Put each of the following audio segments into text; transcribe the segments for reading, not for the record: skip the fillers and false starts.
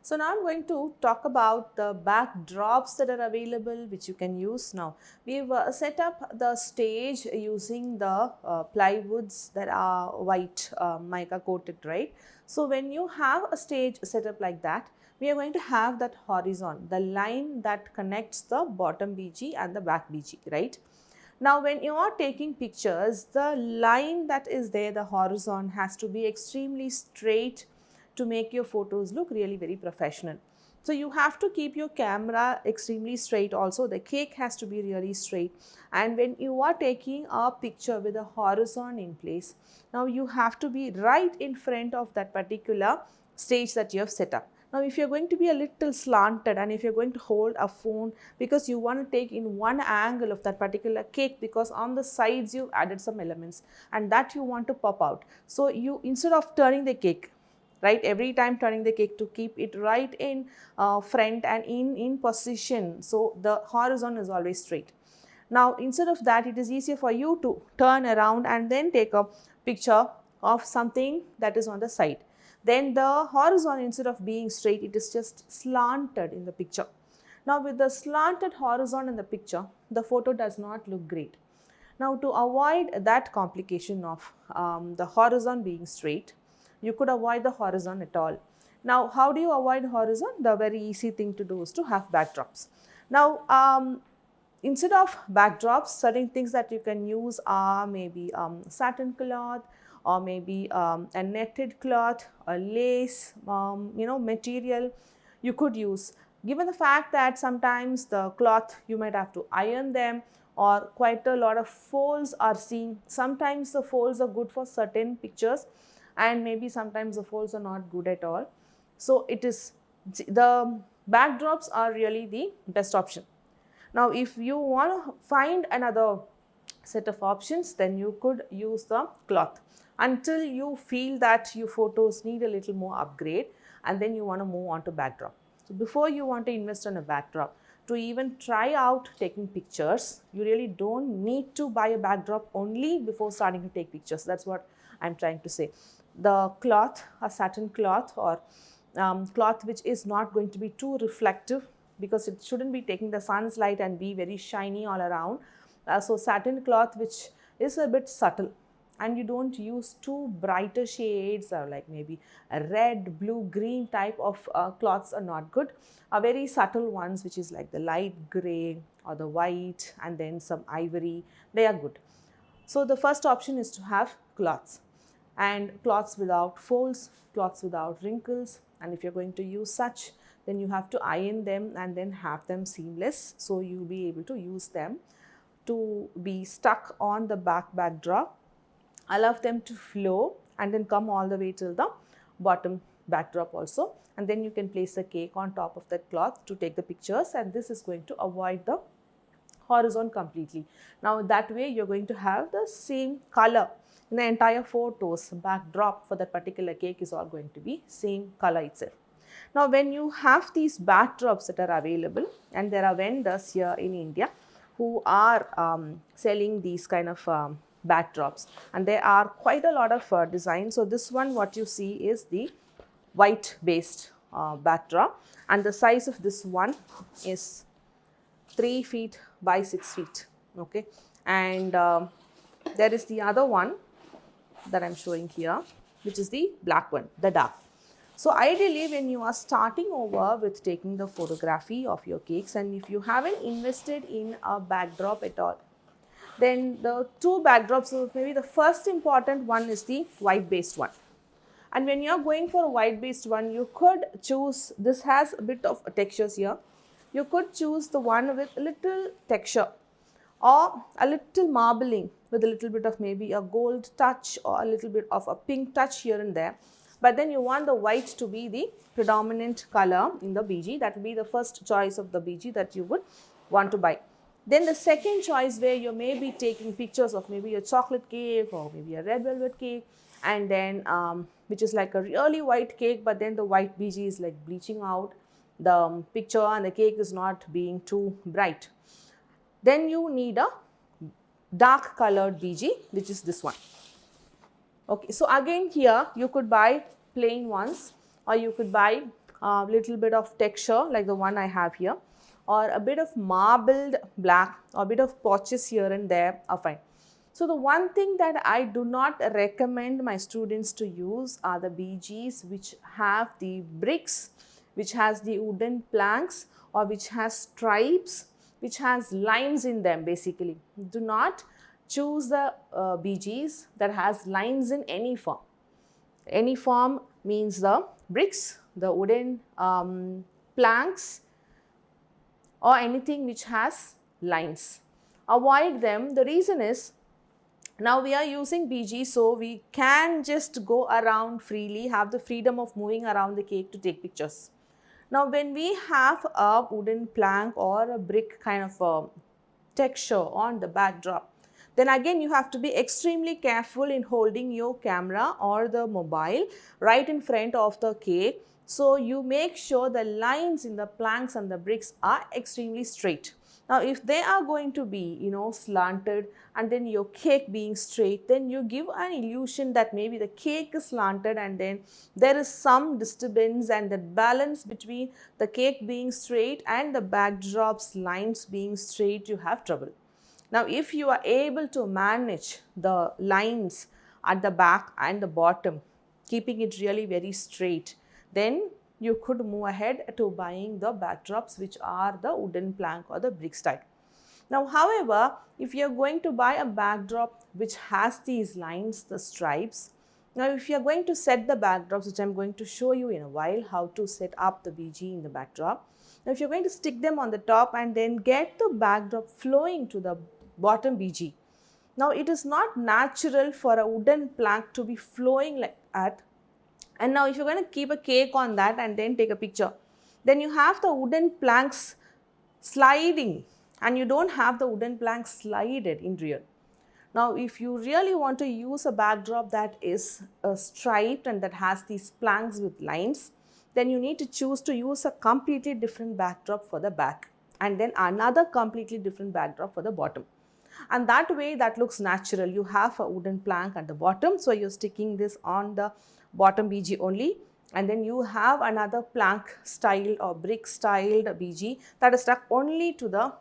So now I'm going to talk about the backdrops that are available which you can use now. We've set up the stage using the plywoods that are white mica coated, right? So when you have a stage set up like that, we are going to have that horizon, the line that connects the bottom BG and the back BG, right? Now, when you are taking pictures, the line that is there, the horizon, has to be extremely straight to make your photos look really very professional. So you have to keep your camera extremely straight also. The cake has to be really straight. And when you are taking a picture with a horizon in place, now you have to be right in front of that particular stage that you have set up. Now, if you're going to be a little slanted and if you're going to hold a phone because you want to take in one angle of that particular cake, because on the sides you've added some elements and that you want to pop out. So you, instead of turning the cake, right, every time turning the cake to keep it right in front and in position, so the horizon is always straight. Now, instead of that, it is easier for you to turn around and then take a picture of something that is on the side. Then the horizon, instead of being straight, it is just slanted in the picture. Now, with the slanted horizon in the picture, the photo does not look great. Now, to avoid that complication of the horizon being straight, you could avoid the horizon at all. Now, how do you avoid horizon? The very easy thing to do is to have backdrops. Now, instead of backdrops, certain things that you can use are maybe satin cloth, or maybe a netted cloth, a lace, material you could use. Given the fact that sometimes the cloth you might have to iron them, or quite a lot of folds are seen. Sometimes the folds are good for certain pictures and maybe sometimes the folds are not good at all. So it is, the backdrops are really the best option. Now, if you want to find another set of options, then you could use the cloth until you feel that your photos need a little more upgrade, and then you want to move on to backdrop. So before you want to invest in a backdrop, to even try out taking pictures, you really don't need to buy a backdrop only before starting to take pictures. That's what I'm trying to say. The cloth, a satin cloth, or cloth which is not going to be too reflective, because it shouldn't be taking the sun's light and be very shiny all around. So satin cloth which is a bit subtle, and you don't use too brighter shades, or like maybe a red, blue, green type of cloths are not good. Very subtle ones, which is like the light gray or the white and then some ivory, they are good. So the first option is to have cloths, and cloths without folds, cloths without wrinkles, and if you're going to use such, then you have to iron them and then have them seamless, so you'll be able to use them to be stuck on the backdrop, allow them to flow and then come all the way till the bottom backdrop also, and then you can place a cake on top of that cloth to take the pictures, and this is going to avoid the horizon completely. Now that way you're going to have the same color in the entire photos. Backdrop for that particular cake is all going to be same color itself. Now when you have these backdrops that are available, and there are vendors here in India who are selling these kind of backdrops, and there are quite a lot of designs. So this one, what you see is the white based backdrop, and the size of this one is 3 feet by 6 feet, okay. And there is the other one that I'm showing here, which is the black one, the dark. So ideally, when you are starting over with taking the photography of your cakes, and if you haven't invested in a backdrop at all, then the two backdrops, so maybe the first important one is the white based one. And when you're going for a white based one, you could choose, this has a bit of textures here, you could choose the one with a little texture or a little marbling with a little bit of maybe a gold touch or a little bit of a pink touch here and there. But then you want the white to be the predominant color in the BG. That will be the first choice of the BG that you would want to buy. Then the second choice, where you may be taking pictures of maybe a chocolate cake or maybe a red velvet cake, and then which is like a really white cake, but then the white BG is like bleaching out the picture and the cake is not being too bright. Then you need a dark colored BG, which is this one. Okay, so again here you could buy plain ones, or you could buy a little bit of texture like the one I have here, or a bit of marbled black, or a bit of patches here and there are fine. So the one thing that I do not recommend my students to use are the BGs which have the bricks, which has the wooden planks, or which has stripes, which has lines in them basically. Do not choose the BGs that has lines in any form. Any form means the bricks, the wooden planks, or anything which has lines. Avoid them. The reason is, now we are using BG, so we can just go around freely, have the freedom of moving around the cake to take pictures. Now when we have a wooden plank or a brick kind of a texture on the backdrop, then again you have to be extremely careful in holding your camera or the mobile right in front of the cake. So you make sure the lines in the planks and the bricks are extremely straight. Now if they are going to be, slanted, and then your cake being straight, then you give an illusion that maybe the cake is slanted and then there is some disturbance, and the balance between the cake being straight and the backdrop's lines being straight, you have trouble. Now if you are able to manage the lines at the back and the bottom, keeping it really very straight, then you could move ahead to buying the backdrops which are the wooden plank or the brick style. Now however, if you are going to buy a backdrop which has these lines, the stripes, now if you are going to set the backdrops, which I am going to show you in a while how to set up the BG in the backdrop. Now if you are going to stick them on the top and then get the backdrop flowing to the bottom BG. Now it is not natural for a wooden plank to be flowing like that. And now if you're going to keep a cake on that and then take a picture, then you have the wooden planks sliding and you don't have the wooden planks slided in real. Now if you really want to use a backdrop that is striped and that has these planks with lines, then you need to choose to use a completely different backdrop for the back and then another completely different backdrop for the bottom. And that way that looks natural. You have a wooden plank at the bottom, so you're sticking this on the bottom BG only, and then you have another plank style or brick styled BG that is stuck only to the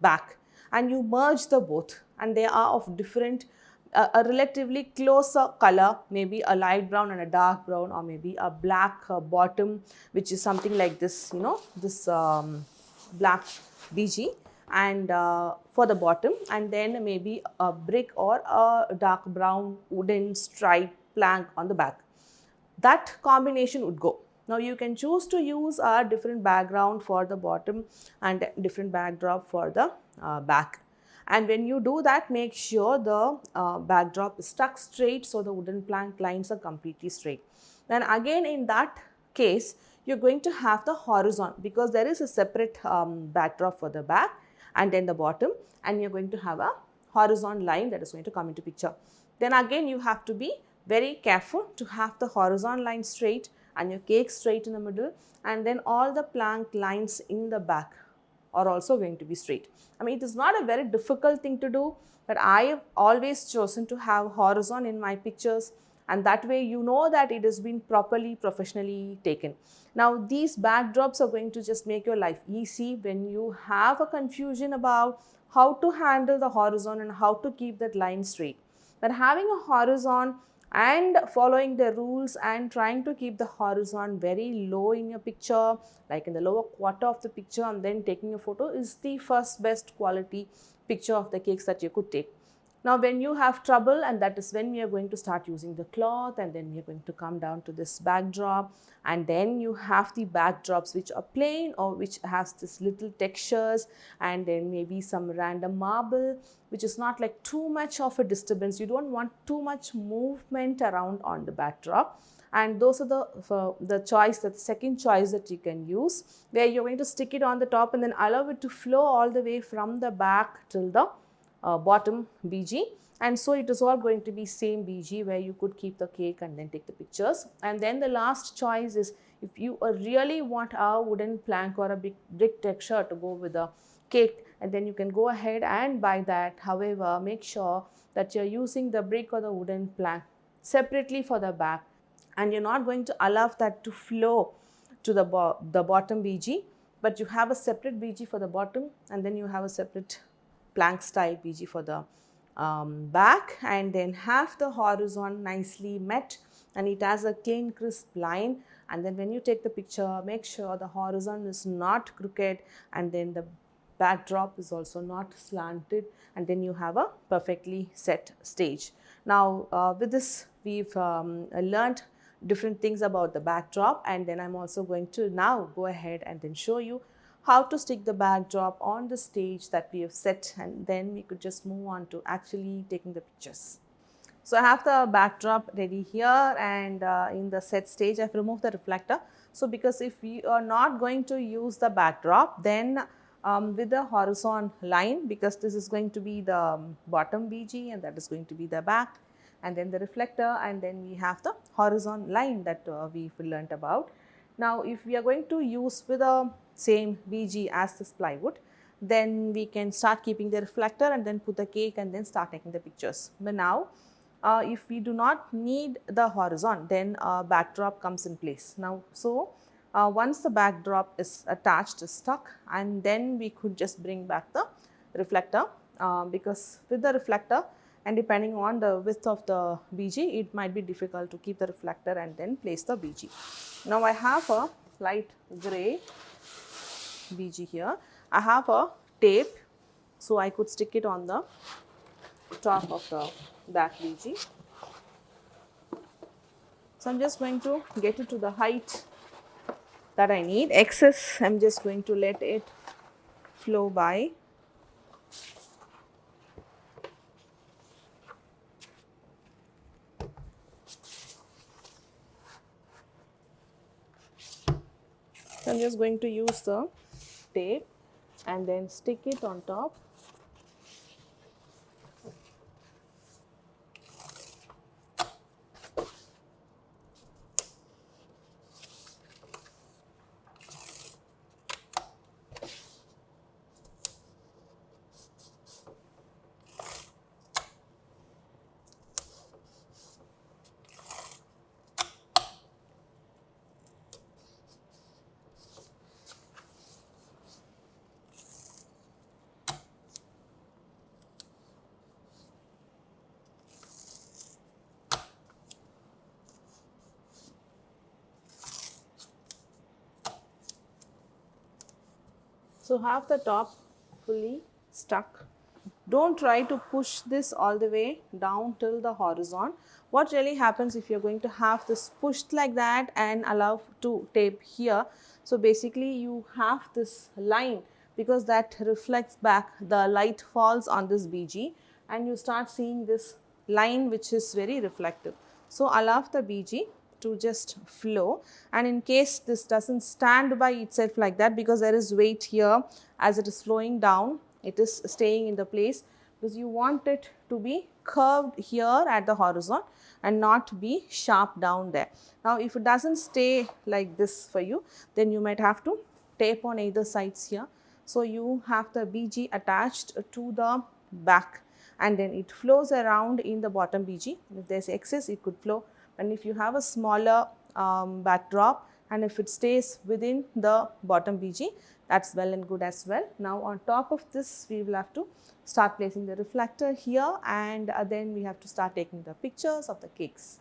back, and you merge the both, and they are of different a relatively closer color, maybe a light brown and a dark brown, or maybe a black bottom, which is something like this, this black BG, and for the bottom, and then maybe a brick or a dark brown wooden stripe plank on the back. That combination would go. Now you can choose to use a different background for the bottom and different backdrop for the back. And when you do that, make sure the backdrop is stuck straight, so the wooden plank lines are completely straight. Then again in that case, you're going to have the horizon, because there is a separate backdrop for the back and then the bottom, and you're going to have a horizon line that is going to come into picture. Then again you have to be very careful to have the horizon line straight and your cake straight in the middle, and then all the plank lines in the back are also going to be straight. I mean, it is not a very difficult thing to do, but I have always chosen to have horizon in my pictures, and that way you know that it has been properly professionally taken. Now these backdrops are going to just make your life easy when you have a confusion about how to handle the horizon and how to keep that line straight. But having a horizon and following the rules and trying to keep the horizon very low in your picture, like in the lower quarter of the picture, and then taking a photo is the first best quality picture of the cakes that you could take. Now when you have trouble, and that is when we are going to start using the cloth, and then we are going to come down to this backdrop, and then you have the backdrops which are plain or which has this little textures, and then maybe some random marble which is not like too much of a disturbance. You don't want too much movement around on the backdrop. And those are the choice, the second choice that you can use, where you're going to stick it on the top and then allow it to flow all the way from the back till the bottom BG, and so it is all going to be same BG where you could keep the cake and then take the pictures. And then the last choice is, if you really want a wooden plank or a big brick texture to go with the cake, and then you can go ahead and buy that. However, make sure that you're using the brick or the wooden plank separately for the back, and you're not going to allow that to flow to the bottom BG, but you have a separate BG for the bottom, and then you have a separate plank style BG for the back, and then have the horizon nicely met, and it has a clean crisp line. And then when you take the picture, make sure the horizon is not crooked, and then the backdrop is also not slanted, and then you have a perfectly set stage. Now with this we've learned different things about the backdrop, and then I'm also going to now go ahead and then show you how to stick the backdrop on the stage that we have set, and then we could just move on to actually taking the pictures. So I have the backdrop ready here, and in the set stage I've removed the reflector. So because if we are not going to use the backdrop, then with the horizon line, because this is going to be the bottom BG and that is going to be the back, and then the reflector, and then we have the horizon line that we've learnt about. Now if we are going to use with the same BG as this plywood, then we can start keeping the reflector and then put the cake and then start taking the pictures. But now if we do not need the horizon, then backdrop comes in place. Now once the backdrop is attached, is stuck, and then we could just bring back the reflector, because with the reflector and depending on the width of the BG, it might be difficult to keep the reflector and then place the BG. Now I have a light grey BG here. I have a tape, so I could stick it on the top of the back BG. So I'm just going to get it to the height that I need. Excess, I'm just going to let it flow by. So I'm just going to use the tape and then stick it on top. So have the top fully stuck. Don't try to push this all the way down till the horizon. What really happens if you're going to have this pushed like that and allow to tape here? So basically you have this line, because that reflects back, the light falls on this BG and you start seeing this line which is very reflective. So allow the BG to just flow, and in case this doesn't stand by itself like that, because there is weight here, as it is flowing down it is staying in the place, because you want it to be curved here at the horizon and not be sharp down there. Now if it doesn't stay like this for you, then you might have to tape on either sides here. So you have the BG attached to the back, and then it flows around in the bottom BG. If there's excess, it could flow, and if you have a smaller backdrop and if it stays within the bottom BG, that's well and good as well. Now on top of this, we will have to start placing the reflector here, and then we have to start taking the pictures of the cakes.